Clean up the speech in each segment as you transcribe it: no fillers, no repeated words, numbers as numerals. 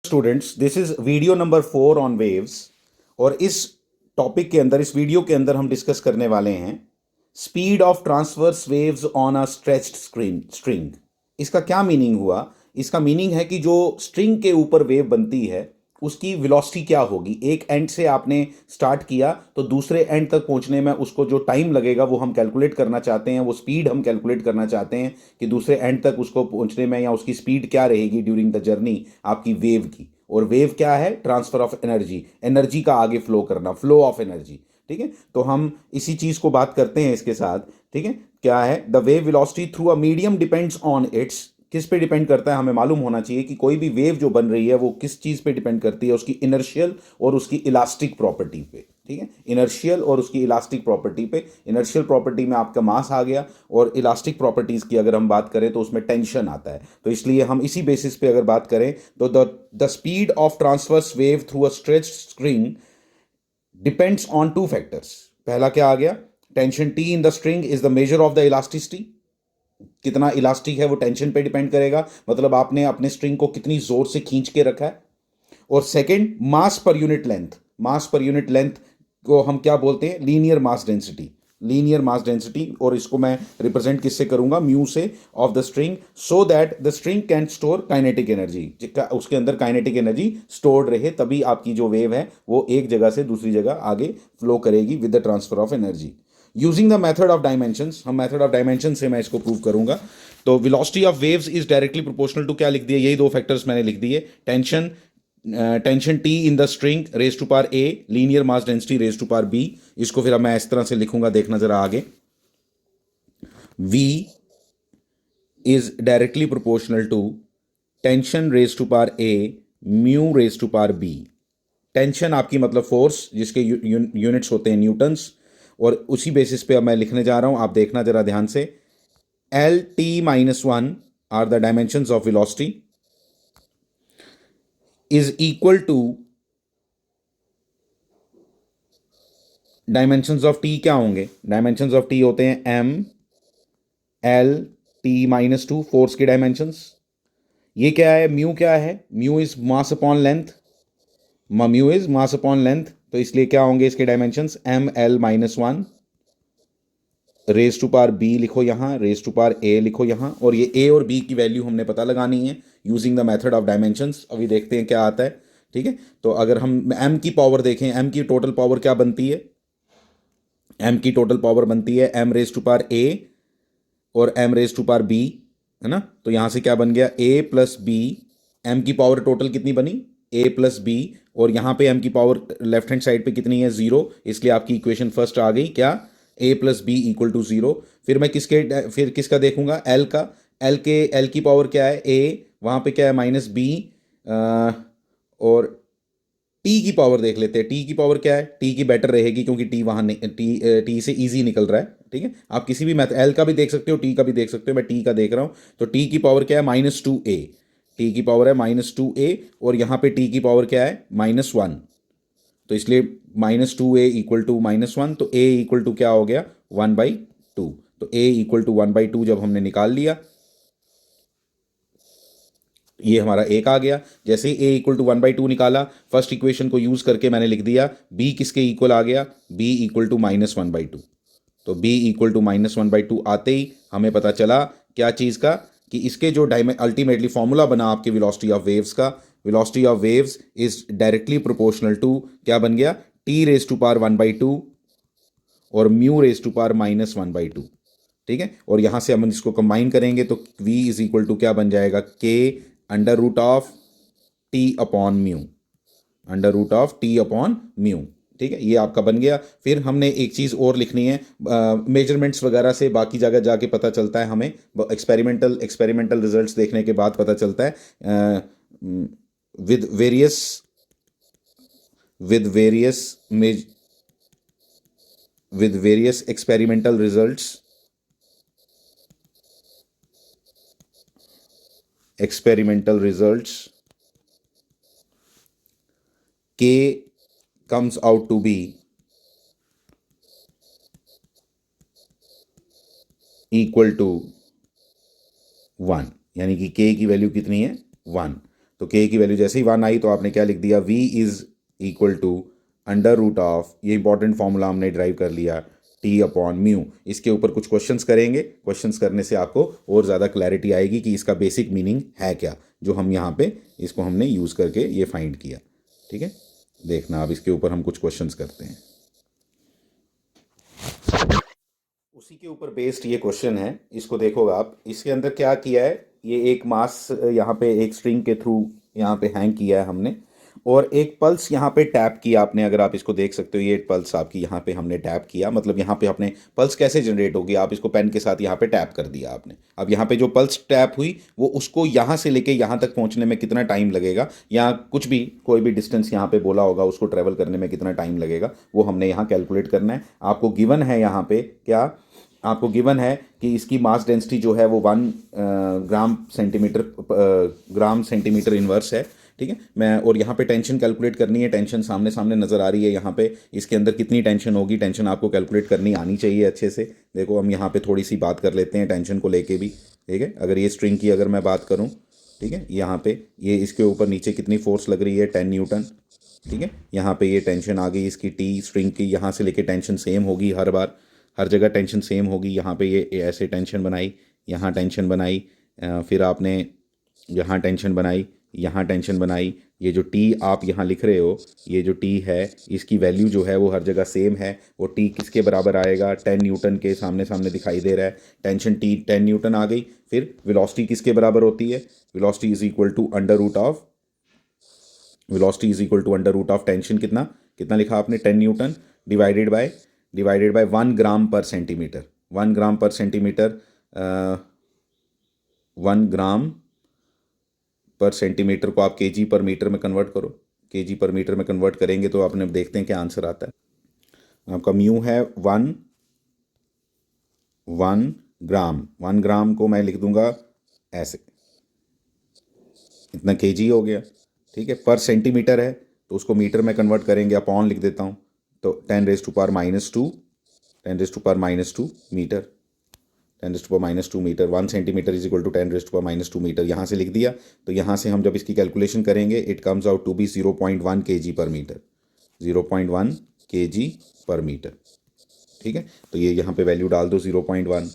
Students, this is video number 4 on waves. और इस topic के अंदर, इस वीडियो के अंदर हम डिस्कस करने वाले हैं speed of transverse waves on a stretched string. इसका क्या मीनिंग हुआ? इसका मीनिंग है कि जो स्ट्रिंग के ऊपर वेव बनती है उसकी वेलोसिटी क्या होगी। एक एंड से आपने स्टार्ट किया तो दूसरे एंड तक पहुंचने में उसको जो टाइम लगेगा वो हम कैलकुलेट करना चाहते हैं, वो स्पीड हम कैलकुलेट करना चाहते हैं कि दूसरे एंड तक उसको पहुंचने में या उसकी स्पीड क्या रहेगी ड्यूरिंग द जर्नी आपकी वेव की। और वेव क्या है? ट्रांसफर ऑफ एनर्जी, एनर्जी का आगे फ्लो करना, फ्लो ऑफ एनर्जी। ठीक है, तो हम इसी चीज को बात करते हैं इसके साथ। ठीक है, क्या है? The wave velocity through a medium depends on it's. किस पे डिपेंड करता है? हमें मालूम होना चाहिए कि कोई भी वेव जो बन रही है वो किस चीज पे डिपेंड करती है, उसकी इनर्शियल और उसकी इलास्टिक प्रॉपर्टी पे। ठीक है, इनर्शियल और उसकी इलास्टिक प्रॉपर्टी पे। इनर्शियल प्रॉपर्टी में आपका मास आ गया, और इलास्टिक प्रॉपर्टीज की अगर हम बात करें तो उसमें टेंशन आता है। तो इसलिए हम इसी बेसिस पे अगर बात करें तो the speed of transverse wave through a stretched string depends on two factors. पहला क्या आ गया? Tension T in the string is the measure of the elasticity. कितना इलास्टिक है वो टेंशन पे डिपेंड करेगा, मतलब आपने अपने स्ट्रिंग को कितनी जोर से खींच के रखा है। और सेकंड, मास पर यूनिट लेंथ। मास पर यूनिट लेंथ को हम क्या बोलते हैं? Linear mass density. Linear mass density, और इसको मैं रिप्रेजेंट किससे करूंगा? म्यू से, of the string, so that the string can store kinetic energy. उसके अंदर काइनेटिक एनर्जी स्टोर्ड रहे, तभी आपकी जो वेव है वो एक जगह से दूसरी जगह आगे फ्लो करेगी with the transfer of energy. Using the method of dimensions, हम मेथड ऑफ डायमेंशन से मैं इसको प्रूव करूंगा। तो velocity of waves is directly proportional to, क्या लिख दिया? यही दो फैक्टर्स मैंने लिख दिए। Tension T in the string raise to power a, linear mass density raise to power b. इसको फिर मैं इस तरह से लिखूंगा, देखना जरा आगे। v is directly proportional to tension raise to power a mu raise to power b. Tension आपकी मतलब फोर्स, जिसके यूनिट्स होते हैं न्यूटन्स, और उसी बेसिस पे अब मैं लिखने जा रहा हूं, आप देखना जरा ध्यान से। L T minus one are the dimensions of velocity, is equal to dimensions of T. क्या होंगे डायमेंशंस ऑफ टी? होते हैं M L T minus two, force के डायमेंशंस। ये क्या है? म्यू क्या है? Mu is mass upon length. Mu is mass upon length, तो इसलिए क्या होंगे इसके dimensions? M L minus one raise to power b लिखो यहाँ, रेज टू पावर ए लिखो यहाँ, और ये ए और बी की वैल्यू हमने पता लगानी है using the method of dimensions. अभी देखते हैं क्या आता है। ठीक है, तो अगर हम एम की पावर देखें, एम की टोटल पावर क्या बनती है? एम की टोटल पावर बनती है M raise to power a और M raise to power b, है ना? तो यहां से क्या बन गया? A plus b. एम की पावर टोटल कितनी बनी? A plus b. और यहां पे एम की पावर लेफ्ट हैंड साइड पे कितनी है? जीरो। इसलिए आपकी इक्वेशन फर्स्ट आ गई, क्या? A plus B equal to zero. फिर किसका देखूंगा? एल का। एल की पावर क्या है? ए, वहां पे क्या है? Minus b. और टी की पावर देख लेते हैं। टी की पावर क्या है? टी की बेटर रहेगी, क्योंकि टी वहां टी से इजी निकल रहा है। ठीक है, आप किसी भी मैथ, एल का भी देख सकते हो, टी का भी देख सकते हो, मैं टी का देख रहा हूं। तो टी की पावर क्या है? Minus two A. टी की पावर है माइनस टू ए, और यहां पे टी की पावर क्या है? Minus one. तो इसलिए minus two A equal to minus one, तो ए इक्वल टू क्या हो गया? One by two. तो A equal to one by two जब हमने निकाल लिया, ये हमारा एक आ गया। जैसे ही A equal to one by two निकाला, फर्स्ट इक्वेशन को यूज करके मैंने लिख दिया बी किसके इक्वल आ गया? B equal to minus one by two. तो B equal to minus one by two आते ही हमें पता चला क्या चीज़ का? कि इसके जो अल्टीमेटली फॉर्मूला बना आपके वेलोसिटी ऑफ वेव्स का, velocity of waves is directly proportional to, क्या बन गया? T raise to power one by two और mu raise to power minus one by two. ठीक है, और यहां से हम इसको कंबाइन करेंगे तो v इज इक्वल टू क्या बन जाएगा? K under root of T upon mu, under root of T upon mu. ठीक है, ये आपका बन गया। फिर हमने एक चीज़ और लिखनी है, मेजरमेंट्स वगैरह से बाकी जगह जाके पता चलता है हमें, एक्सपेरिमेंटल रिजल्ट्स देखने के बाद पता चलता है with various with various with various experimental results, experimental results, k comes out to be equal to one, यानी कि k की वैल्यू कितनी है? वन। तो के की वैल्यू जैसे ही 1 आई तो आपने क्या लिख दिया, v is equal to under root of, ये इंपॉर्टेंट फॉर्मूला हमने ड्राइव कर लिया, टी अपॉन म्यू। इसके ऊपर कुछ क्वेश्चंस करेंगे, क्वेश्चंस करने से आपको और ज़्यादा क्लैरिटी आएगी कि इसका बेसिक मीनिंग है क्या, जो हम यहाँ पे इसको हमने यूज़ करके ये फाइंड किया। ठीक है, देखना अब इसके ऊपर हम कुछ क्वेश्चंस करते हैं। उसी के ऊपर बेस्ड ये क्वेश्चन है, इसको देखो आप। इसके अंदर क्या किया है, ये एक मास यहाँ पे एक स्ट्रिंग के थ्रू यहाँ पे हैंग किया है हमने, और एक पल्स यहाँ पे टैप किया आपने। अगर आप इसको देख सकते हो, ये पल्स आपकी यहाँ पे हमने टैप किया, मतलब यहाँ पे आपने पल्स कैसे जनरेट होगी, आप इसको पेन के साथ यहाँ पे टैप कर दिया आपने। अब यहाँ पे जो पल्स टैप हुई वो उसको यहाँ से लेके यहाँ तक पहुँचने में कितना टाइम लगेगा, या कुछ भी कोई भी डिस्टेंस यहाँ पे बोला होगा उसको ट्रेवल करने में कितना टाइम लगेगा, वो हमने यहाँ कैलकुलेट करना है। आपको गिवन है यहाँ पे क्या, आपको गिवन है कि इसकी मास डेंसिटी जो है वो 1 ग्राम सेंटीमीटर इनवर्स है। ठीक है, मैं और यहाँ पे टेंशन कैलकुलेट करनी है, टेंशन सामने सामने नज़र आ रही है यहाँ पे, इसके अंदर कितनी टेंशन होगी, टेंशन आपको कैलकुलेट करनी आनी चाहिए अच्छे से। देखो हम यहाँ पे थोड़ी सी बात कर लेते हैं टेंशन को लेके भी। ठीक है, अगर ये स्ट्रिंग की अगर मैं बात करूँ, ठीक है, यहाँ पे ये इसके ऊपर नीचे कितनी फोर्स लग रही है, 10 न्यूटन। ठीक है, यहाँ पे ये टेंशन आ गई इसकी टी स्ट्रिंग की, यहाँ से लेके टेंशन सेम होगी हर बार, हर जगह टेंशन सेम होगी। यहाँ पे ये ऐसे टेंशन बनाई, यहाँ टेंशन बनाई, फिर आपने यहाँ टेंशन बनाई, यहाँ टेंशन बनाई। ये जो टी आप यहाँ लिख रहे हो, ये जो टी है इसकी वैल्यू जो है वो हर जगह सेम है। वो टी किसके बराबर आएगा, 10 न्यूटन के सामने सामने दिखाई दे रहा है। टेंशन टी 10 न्यूटन आ गई। फिर वेलोसिटी किसके बराबर होती है, velocity is equal to under root of, velocity is equal to under root of tension कितना कितना लिखा आपने, 10 न्यूटन डिवाइडेड बाय 1 ग्राम पर सेंटीमीटर। 1 ग्राम पर सेंटीमीटर, 1 ग्राम पर सेंटीमीटर को आप केजी पर मीटर में कन्वर्ट करो। केजी पर मीटर में कन्वर्ट करेंगे तो आपने देखते हैं क्या आंसर आता है। आपका म्यू है 1 ग्राम। 1 ग्राम को मैं लिख दूंगा ऐसे, इतना केजी हो गया। ठीक है, पर सेंटीमीटर है तो उसको मीटर में कन्वर्ट करेंगे, अपॉन लिख देता हूँ, तो 10⁻², 10⁻² metre, 10⁻² metre. 1 centimetre is equal to 10⁻² metre, यहाँ से लिख दिया। तो यहाँ से हम जब इसकी कैलकुलेशन करेंगे, it comes out to be 0.1 kg per metre, 0.1 kg per metre. ठीक है, तो ये यहाँ पे वैल्यू डाल दो 0.1।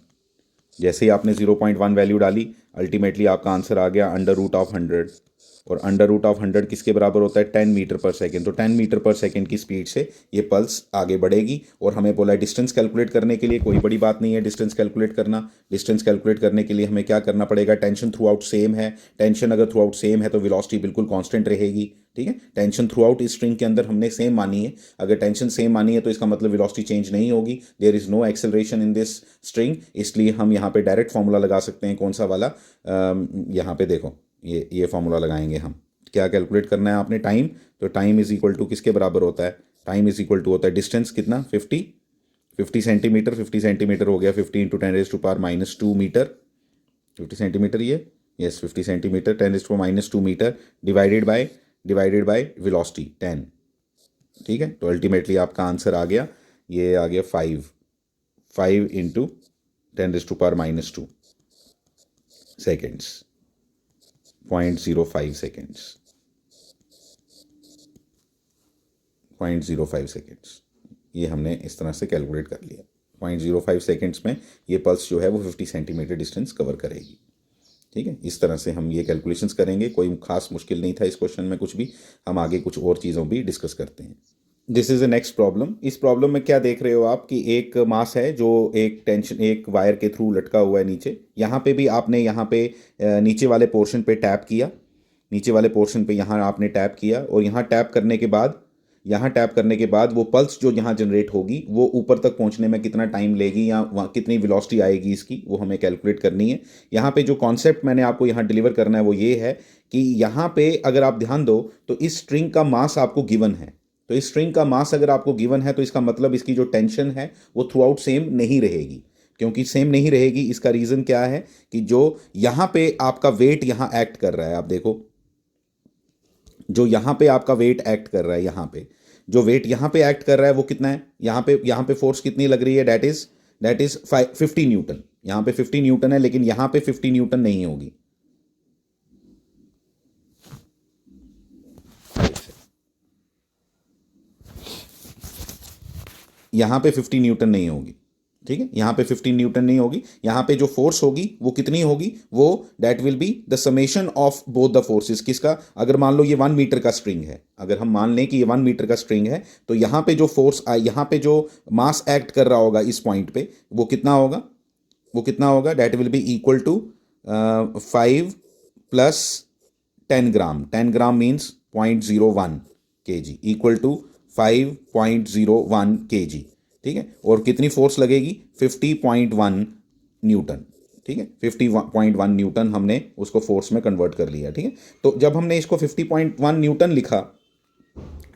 जैसे ही आपने 0.1 वैल्यू डाली, अल्टीमेटली आपका आंसर आ गया अंडर रूट ऑफ 100। और अंडर रूट ऑफ 100 किसके बराबर होता है, 10 मीटर पर सेकेंड। तो 10 मीटर पर सेकेंड की स्पीड से ये पल्स आगे बढ़ेगी। और हमें बोला है डिस्टेंस कैलकुलेट करने के लिए, कोई बड़ी बात नहीं है डिस्टेंस कैलकुलेट करना। डिस्टेंस कैलकुलेट करने के लिए हमें क्या करना पड़ेगा, टेंशन थ्रू आउट सेम है। टेंशन अगर थ्रू आउट सेम है तो वेलोसिटी बिल्कुल कांस्टेंट रहेगी। ठीक है, टेंशन थ्रू आउट इस स्ट्रिंग के अंदर हमने सेम मानी है। अगर टेंशन सेम मानी है तो इसका मतलब वेलोसिटी चेंज नहीं होगी, there is no acceleration in this string. इसलिए हम यहाँ पे डायरेक्ट फॉर्मूला लगा सकते हैं, कौन सा वाला, यहाँ पे देखो ये फॉर्मूला लगाएंगे हम। क्या कैलकुलेट करना है आपने, टाइम। तो टाइम इज इक्वल टू किसके बराबर होता है, टाइम इज इक्वल टू होता है डिस्टेंस कितना, 50 सेंटीमीटर। 50 सेंटीमीटर हो गया 50 × 10⁻² मीटर। 50 सेंटीमीटर ये, yes 50 centimetre 10⁻² metre divided by velocity 10। ठीक है, तो अल्टीमेटली आपका आंसर आ गया, ये आ गया 5 × 10⁻² सेकेंड्स, 0.05 सेकेंड्स, 0.05 सेकेंड्स। ये हमने इस तरह से कैलकुलेट कर लिया। 0.05 सेकेंड्स में ये पल्स जो है वो 50 सेंटीमीटर डिस्टेंस कवर करेगी। ठीक है, इस तरह से हम ये कैलकुलेशंस करेंगे। कोई खास मुश्किल नहीं था इस क्वेश्चन में कुछ भी। हम आगे कुछ और चीज़ों भी डिस्कस करते हैं। This is the next problem. इस प्रॉब्लम में क्या देख रहे हो आप कि एक मास है जो एक वायर के थ्रू लटका हुआ है नीचे। यहाँ पे भी आपने यहाँ पे नीचे वाले पोर्शन पे टैप किया, नीचे वाले पोर्शन पे यहाँ आपने टैप किया, और यहाँ टैप करने के बाद वो पल्स जो यहाँ जनरेट होगी वो ऊपर तक पहुँचने में कितना टाइम लेगी, या वहाँ कितनी वेलोसिटी आएगी इसकी, वो हमें कैलकुलेट करनी है। यहाँ पे जो कॉन्सेप्ट मैंने आपको यहाँ डिलीवर करना है वो ये है कि यहाँ पे अगर आप ध्यान दो तो इस स्ट्रिंग का मास आपको गिवन है। तो इस स्ट्रिंग का मास अगर आपको गिवन है तो इसका मतलब इसकी जो टेंशन है वो थ्रू आउट सेम नहीं रहेगी। क्योंकि सेम नहीं रहेगी, इसका रीज़न क्या है कि जो यहाँ पे आपका वेट यहाँ एक्ट कर रहा है, आप देखो जो यहाँ पे आपका वेट एक्ट कर रहा है, यहाँ पे जो वेट यहाँ पे एक्ट कर रहा है वो कितना है, यहाँ पे फोर्स कितनी लग रही है, दैट इज 50 न्यूटन। यहाँ पे 50 न्यूटन है, लेकिन यहाँ पे 50 न्यूटन नहीं होगी। यहाँ पे 50 न्यूटन नहीं होगी, ठीक है, यहाँ पे 15 न्यूटन नहीं होगी। यहाँ पे जो फोर्स होगी वो कितनी होगी, वो that will be the summation of both the forces. किसका, अगर मान लो ये 1 मीटर का स्ट्रिंग है, अगर हम मान लें कि ये 1 मीटर का स्ट्रिंग है, तो यहाँ पे जो फोर्स यहाँ पे जो मास एक्ट कर रहा होगा इस पॉइंट पे, वो कितना होगा, वो कितना होगा, that will be equal to 5 plus 10 gram. 10 gram means 0.01 kg equal to 5.01 kg, ठीक है। और कितनी फोर्स लगेगी, 50.1 न्यूटन, ठीक है। 50.1 न्यूटन हमने उसको फोर्स में कन्वर्ट कर लिया, ठीक है। तो जब हमने इसको 50.1 न्यूटन लिखा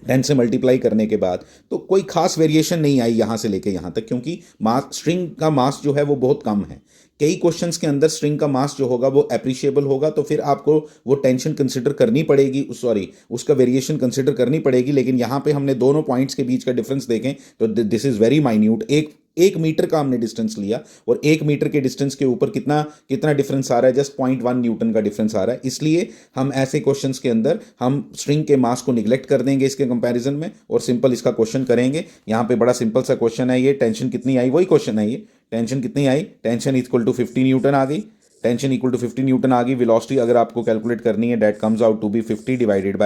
10 से मल्टीप्लाई करने के बाद, तो कोई खास वेरिएशन नहीं आई यहाँ से लेके यहाँ तक, क्योंकि मास, स्ट्रिंग का मास जो है वो बहुत कम है। कई क्वेश्चंस के अंदर स्ट्रिंग का मास जो होगा वो अप्रिशिएबल होगा, तो फिर आपको वो टेंशन कंसिडर करनी पड़ेगी, सॉरी उसका वेरिएशन कंसिडर करनी पड़ेगी। लेकिन यहाँ पे हमने दोनों पॉइंट्स के बीच का डिफरेंस देखें तो दिस इज़ वेरी माइन्यूट। एक मीटर का हमने डिस्टेंस लिया, और 1 मीटर के डिस्टेंस के ऊपर कितना कितना डिफरेंस आ रहा है, जस्ट 0.1 न्यूटन का डिफरेंस आ रहा है। इसलिए हम ऐसे क्वेश्चंस के अंदर हम स्ट्रिंग के मास को निगलेक्ट कर देंगे इसके कंपैरिजन में, और सिंपल इसका क्वेश्चन करेंगे। यहाँ पे बड़ा सिंपल सा क्वेश्चन है ये, टेंशन कितनी आई, वही क्वेश्चन है ये, टेंशन कितनी आई, टेंशन इक्वल टू 50 न्यूटन आ गई, टेंशन इक्वल टू 50 न्यूटन आ गई। वेलोसिटी अगर आपको कैलकुलेट करनी है, that comes out to be 50 divided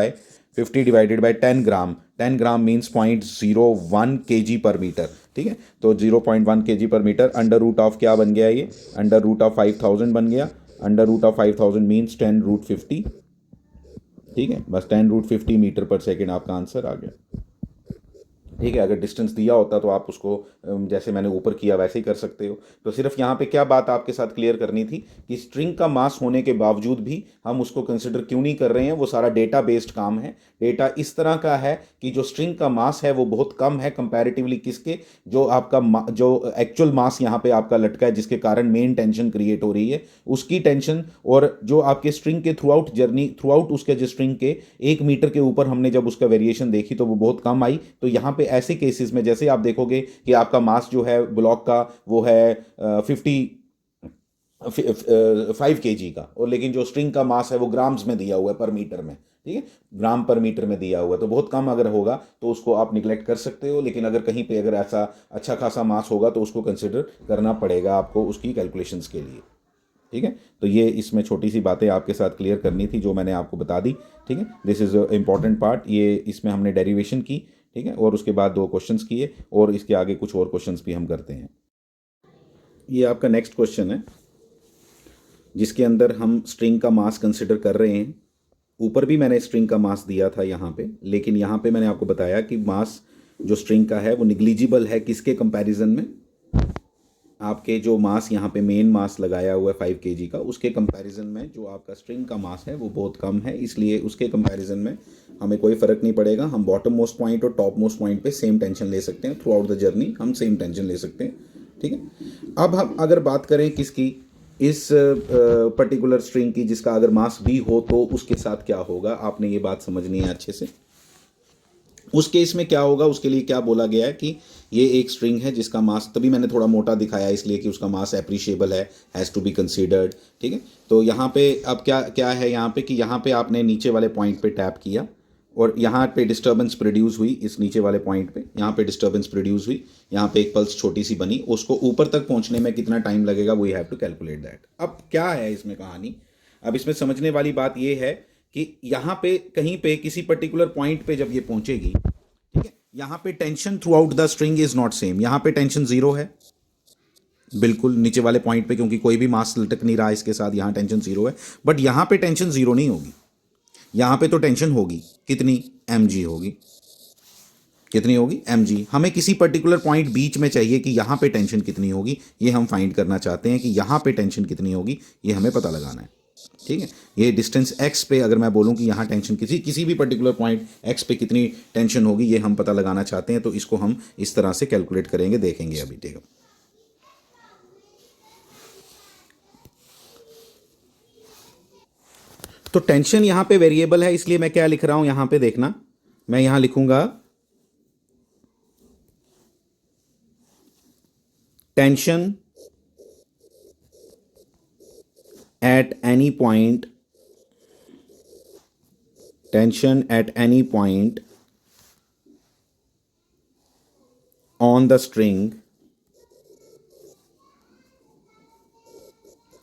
by 10 gram. 10 gram means 0.01 kg per metre, ठीक है। तो 0.1 kg per metre, under root of क्या बन गया ये, अंडर रूट ऑफ 5000 बन गया। अंडर रूट ऑफ 5000 मीन्स 10√50, ठीक है। बस 10√50 मीटर पर सेकेंड आपका आंसर आ गया, ठीक है। अगर डिस्टेंस दिया होता तो आप उसको जैसे मैंने ऊपर किया वैसे ही कर सकते हो। तो सिर्फ यहाँ पे क्या बात आपके साथ क्लियर करनी थी कि स्ट्रिंग का मास होने के बावजूद भी हम उसको कंसिडर क्यों नहीं कर रहे हैं, वो सारा डेटा बेस्ड काम है। डेटा इस तरह का है कि जो स्ट्रिंग का मास है वो बहुत कम है कंपैरेटिवली किसके, जो आपका जो एक्चुअल मास यहाँ पे आपका लटका है, जिसके कारण मेन टेंशन क्रिएट हो रही है, उसकी टेंशन। और जो आपके स्ट्रिंग के through out journey, through out उसके जो स्ट्रिंग के 1 मीटर के ऊपर हमने जब उसका वेरिएशन देखी तो वो बहुत कम आई। तो यहाँ पे ऐसे केसेस में जैसे आप देखोगे कि आपका मास जो है ब्लॉक का वो है 5 kg का, और लेकिन जो स्ट्रिंग का मास है वो ग्राम्स में दिया हुआ है पर मीटर में, ठीक है, ग्राम पर मीटर में दिया हुआ है। तो बहुत कम अगर होगा तो उसको आप निगलेक्ट कर सकते हो, लेकिन अगर कहीं पे अगर ऐसा अच्छा खासा मास होगा तो उसको कंसिडर करना पड़ेगा आपको उसकी कैलकुलेशंस के लिए, ठीक है। तो ये इसमें छोटी सी बातें आपके साथ क्लियर करनी थी जो मैंने आपको बता दी, ठीक है। दिस इज़ इम्पॉर्टेंट पार्ट, ये इसमें हमने डेरिवेशन की, ठीक है, और उसके बाद 2 क्वेश्चंस किए, और इसके आगे कुछ और क्वेश्चंस भी हम करते हैं। ये आपका नेक्स्ट क्वेश्चन है जिसके अंदर हम स्ट्रिंग का मास कंसिडर कर रहे हैं। ऊपर भी मैंने स्ट्रिंग का मास दिया था यहाँ पे, लेकिन यहाँ पे मैंने आपको बताया कि मास जो स्ट्रिंग का है वो निग्लिजिबल है किसके कंपैरिजन में, आपके जो मास यहाँ पे मेन मास लगाया हुआ है 5 kg का, उसके कंपैरिजन में जो आपका स्ट्रिंग का मास है वो बहुत कम है। इसलिए उसके कंपैरिजन में हमें कोई फ़र्क नहीं पड़ेगा, हम बॉटम मोस्ट पॉइंट और टॉप मोस्ट पॉइंट पे सेम टेंशन ले सकते हैं, थ्रू आउट द जर्नी हम सेम टेंशन ले सकते हैं, ठीक है। अब हम अगर बात करें किसकी, इस पर्टिकुलर स्ट्रिंग की जिसका अगर मास भी हो तो उसके साथ क्या होगा, आपने ये बात समझनी है अच्छे से। उस केस में क्या होगा, उसके लिए क्या बोला गया है कि ये एक स्ट्रिंग है जिसका मास, तभी मैंने थोड़ा मोटा दिखाया इसलिए कि उसका मास एप्रिशिएबल है, हैज़ टू बी कंसीडर्ड, ठीक है। तो यहाँ पे अब क्या क्या है यहाँ पे कि यहाँ पे आपने नीचे वाले पॉइंट पे टैप किया, और यहाँ पे डिस्टर्बेंस प्रोड्यूस हुई, इस नीचे वाले पॉइंट पे यहाँ पे डिस्टर्बेंस प्रोड्यूस हुई, यहाँ पे एक पल्स छोटी सी बनी, उसको ऊपर तक पहुँचने में कितना टाइम लगेगा, we have to calculate that. अब क्या है इसमें कहानी, अब इसमें समझने वाली बात ये है कि यहाँ पे कहीं पे किसी पर्टिकुलर पॉइंट पे जब ये पहुंचेगी, ठीक है, यहाँ पे tension through out the string is not same. यहाँ पे टेंशन 0 है बिल्कुल नीचे वाले पॉइंट पे, क्योंकि कोई भी मास लटक नहीं रहा इसके साथ, यहाँ टेंशन 0 है। बट यहाँ पे टेंशन 0 नहीं होगी, यहाँ पे तो टेंशन होगी कितनी, mg होगी, कितनी होगी, mg। हमें किसी पर्टिकुलर पॉइंट बीच में चाहिए कि यहाँ पे टेंशन कितनी होगी, ये हम फाइंड करना चाहते हैं कि यहाँ पे टेंशन कितनी होगी, ये हमें पता लगाना है, ठीक है। ये डिस्टेंस x पे अगर मैं बोलूँ कि यहाँ टेंशन किसी भी पर्टिकुलर पॉइंट x पे कितनी टेंशन होगी, ये हम पता लगाना चाहते हैं, तो इसको हम इस तरह से कैलकुलेट करेंगे, देखेंगे अभी, ठीक है। तो टेंशन यहाँ पे वेरिएबल है, इसलिए मैं क्या लिख रहा हूँ यहाँ पे देखना, मैं यहाँ लिखूंगा tension at any point, tension at any point on the string,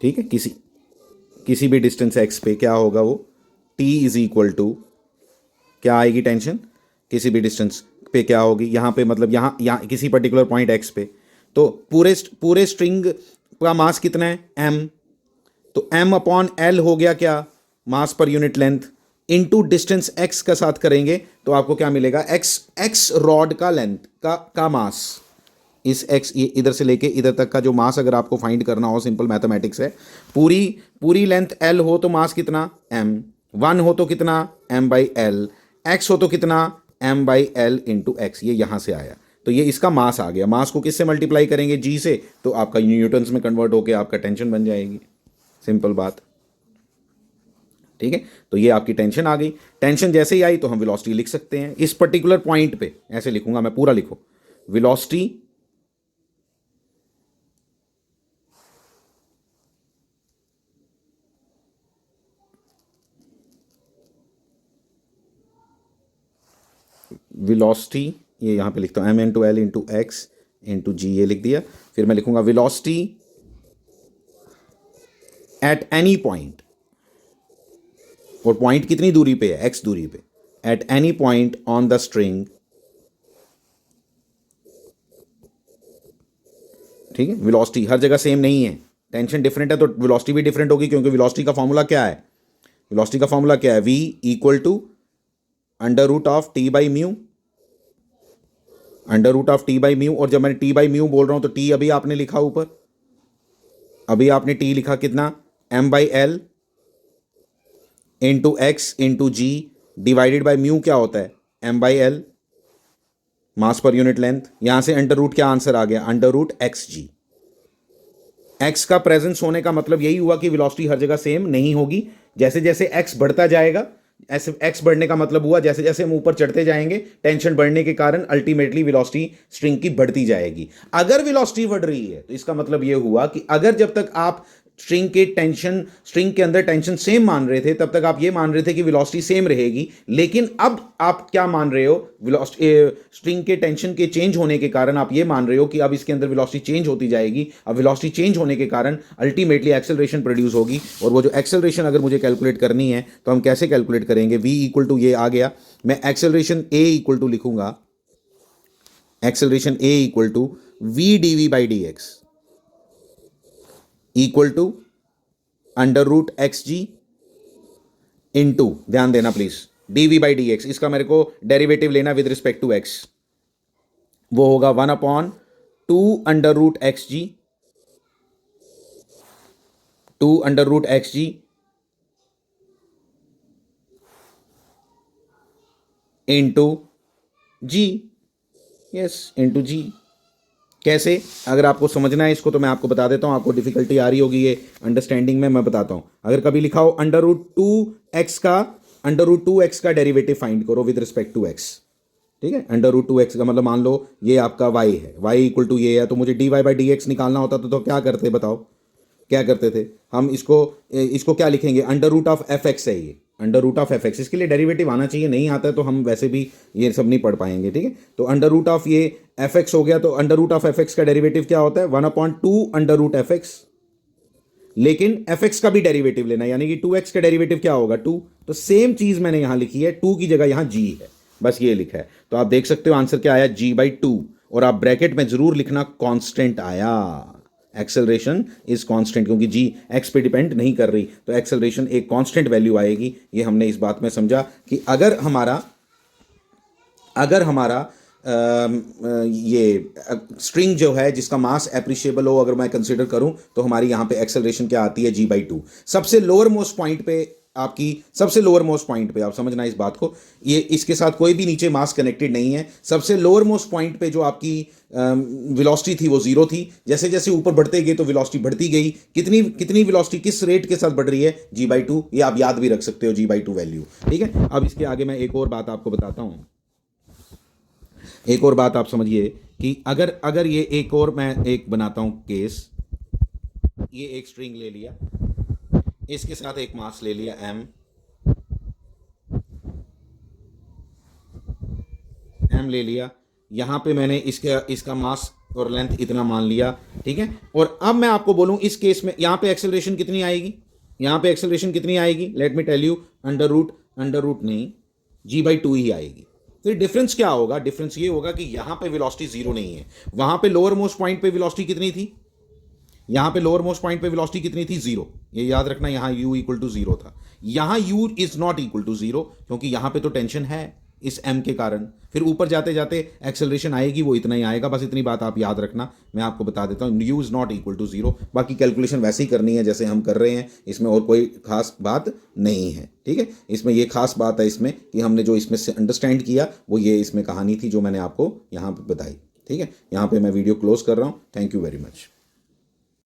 ठीक है, किसी भी डिस्टेंस एक्स पे क्या होगा वो, टी इज इक्वल टू क्या आएगी टेंशन, किसी भी डिस्टेंस पे क्या होगी, यहाँ पे मतलब यहाँ किसी पर्टिकुलर पॉइंट एक्स पे, तो पूरे स्ट्रिंग का मास कितना है, एम, तो एम अपॉन एल हो गया क्या, मास पर unit length, into distance X का साथ करेंगे तो आपको क्या मिलेगा, एक्स एक्स रॉड का लेंथ का मास, इस एक्स इधर से लेके इधर तक का जो मास अगर आपको फाइंड करना हो, सिंपल मैथमेटिक्स है, पूरी पूरी लेंथ एल हो तो मास कितना, एम, वन हो तो कितना, एम बाई एल, एक्स हो तो कितना, M by L into x, ये यहां से आया, तो ये इसका मास आ गया, मास को किससे मल्टीप्लाई करेंगे, जी से, तो आपका न्यूटन्स में कन्वर्ट होकर आपका टेंशन बन जाएगी, सिंपल बात, ठीक है। तो ये आपकी टेंशन आ गई, टेंशन जैसे ही आई तो हम वेलोसिटी लिख सकते हैं इस पर्टिकुलर पॉइंट पे, ऐसे लिखूंगा मैं, पूरा लिखो, वेलोसिटी वेलोसिटी, ये यहां पे लिखता हूं, M into L into x into G, ये लिख दिया, फिर मैं लिखूंगा वेलोसिटी एट एनी पॉइंट, और पॉइंट कितनी दूरी पे है, एक्स दूरी पे, at any point on the string, ठीक है। वेलोसिटी हर जगह सेम नहीं है, टेंशन डिफरेंट है तो वेलोसिटी भी डिफरेंट होगी, क्योंकि वेलोसिटी का फॉर्मूला क्या है, वेलोसिटी का फॉर्मूला क्या है, v equal to under root of T by mu, under root of T by mu, और जब मैं टी बाई म्यू बोल रहा हूं तो टी अभी आपने लिखा ऊपर, अभी आपने टी लिखा कितना, M by L into x into g divided by mu क्या होता है, एम बाई एल, मास पर यूनिट लेंथ, यहां से अंडर रूट क्या आंसर आ गया, अंडर रूट एक्स जी, एक्स का प्रेजेंस होने का मतलब यही हुआ कि वेलोसिटी हर जगह सेम नहीं होगी, जैसे जैसे एक्स बढ़ता जाएगा, ऐसे एक्स बढ़ने का मतलब हुआ जैसे जैसे हम ऊपर चढ़ते जाएंगे टेंशन बढ़ने के कारण अल्टीमेटली वेलोसिटी स्ट्रिंग की बढ़ती जाएगी, अगर वेलोसिटी बढ़ रही है तो इसका मतलब यह हुआ कि अगर जब तक आप स्ट्रिंग के अंदर टेंशन सेम मान रहे थे तब तक आप ये मान रहे थे कि वेलोसिटी सेम रहेगी, लेकिन अब आप क्या मान रहे हो, वेलोसिटी स्ट्रिंग के टेंशन के चेंज होने के कारण आप ये मान रहे हो कि अब इसके अंदर वेलोसिटी चेंज होती जाएगी, अब वेलोसिटी चेंज होने के कारण अल्टीमेटली एक्सेलरेशन प्रोड्यूस होगी, और वो जो एक्सेलरेशन अगर मुझे कैलकुलेट करनी है तो हम कैसे कैलकुलेट करेंगे, v इक्वल टू ये आ गया, मैं एक्सेलरेशन a इक्वल टू लिखूंगा, acceleration a equal to v dv by d x equal to under root x ji into, ध्यान देना please, d v by d x, इसका मेरे को डेरिवेटिव लेना विद रिस्पेक्ट टू एक्स, वो होगा one upon two under root x G, two under root x जी into G, yes into G, कैसे, अगर आपको समझना है इसको तो मैं आपको बता देता हूं, आपको डिफिकल्टी आ रही होगी ये अंडरस्टैंडिंग में, मैं बताता हूं, अगर कभी लिखा हो अंडर रूट टू एक्स का, अंडर रूट टू एक्स का डेरिवेटिव फाइंड करो विद रिस्पेक्ट टू एक्स, ठीक है, अंडर रूट टू एक्स का मतलब मान लो ये आपका y है, y इक्वल टू ये है, तो मुझे d y by d x निकालना होता तो क्या करते बताओ, क्या करते थे हम, इसको इसको क्या लिखेंगे, under root of f x है ये, under root of f x, इसके लिए डेरिवेटिव आना चाहिए, नहीं आता है तो हम वैसे भी ये सब नहीं पढ़ पाएंगे, ठीक है, तो अंडर रूट ऑफ ये एफ एक्स हो गया, तो under root of f x का डेरिवेटिव क्या होता है, one upon two under root f x, लेकिन एफ एक्स का भी डेरिवेटिव लेना, यानी कि टू एक्स का डेरिवेटिव क्या होगा, टू, तो सेम चीज मैंने यहां लिखी है, टू की जगह यहां जी है, बस ये लिखा है, तो आप देख सकते हो आंसर क्या आया, जी बाई टू, और आप ब्रैकेट में जरूर लिखना कांस्टेंट आया, एक्सेलरेशन इज कांस्टेंट, क्योंकि जी एक्स पे डिपेंड नहीं कर रही, तो एक्सेलरेशन एक कांस्टेंट वैल्यू आएगी, ये हमने इस बात में समझा कि अगर हमारा ये स्ट्रिंग जो है जिसका मास एप्रिशिएबल हो, अगर मैं कंसिडर करूं तो हमारी यहां पे एक्सेलरेशन क्या आती है, जी बाई टू, सबसे लोअर मोस्ट पॉइंट पे, आपकी सबसे लोअर मोस्ट पॉइंट पे, आप समझना इस बात को, ये इसके साथ कोई भी नीचे मास कनेक्टेड नहीं है, सबसे लोअर मोस्ट पॉइंट पे जो आपकी वेलोसिटी थी वो जीरो थी, जैसे जैसे ऊपर बढ़ते गए तो वेलोसिटी बढ़ती गई, कितनी कितनी वेलोसिटी किस रेट के साथ बढ़ रही है, जी बाई टू, ये आप याद भी रख सकते हो, जी बाई टू वैल्यू, ठीक है। अब इसके आगे मैं एक और बात आपको बताता हूं, एक और बात आप समझिए कि अगर अगर ये एक और मैं एक बनाता हूं केस, ये एक स्ट्रिंग ले लिया, इसके साथ एक मास ले लिया एम, एम ले लिया, यहाँ पे मैंने इसका मास और लेंथ इतना मान लिया, ठीक है। और अब मैं आपको बोलूँ इस केस में यहाँ पे एक्सेलरेशन कितनी आएगी, यहाँ पे एक्सेलरेशन कितनी आएगी, let me tell you, under root नहीं, g/2 ही आएगी। फिर डिफरेंस क्या होगा, डिफरेंस ये होगा कि यहाँ पे वेलोसिटी जीरो नहीं है, वहाँ पे लोअर मोस्ट पॉइंट पे वेलोसिटी कितनी थी, यहाँ पे लोअर मोस्ट पॉइंट पे वेलोसिटी कितनी थी, जीरो। ये याद रखना, यहाँ u इक्वल टू जीरो था, यहाँ u is not equal to zero, क्योंकि यहाँ पे तो टेंशन है इस m के कारण। फिर ऊपर जाते जाते एक्सेलरेशन आएगी, वो इतना ही आएगा, बस इतनी बात आप याद रखना। मैं आपको बता देता हूँ, u is not equal to zero. बाकी कैलकुलेशन वैसे ही करनी है जैसे हम कर रहे हैं, इसमें और कोई खास बात नहीं है, ठीक है। इसमें ये खास बात है इसमें कि हमने जो इसमें से अंडरस्टैंड किया वो ये इसमें कहानी थी जो मैंने आपको यहाँ पे बताई, ठीक है। यहाँ पे मैं वीडियो क्लोज कर रहा हूँ। Thank you very much.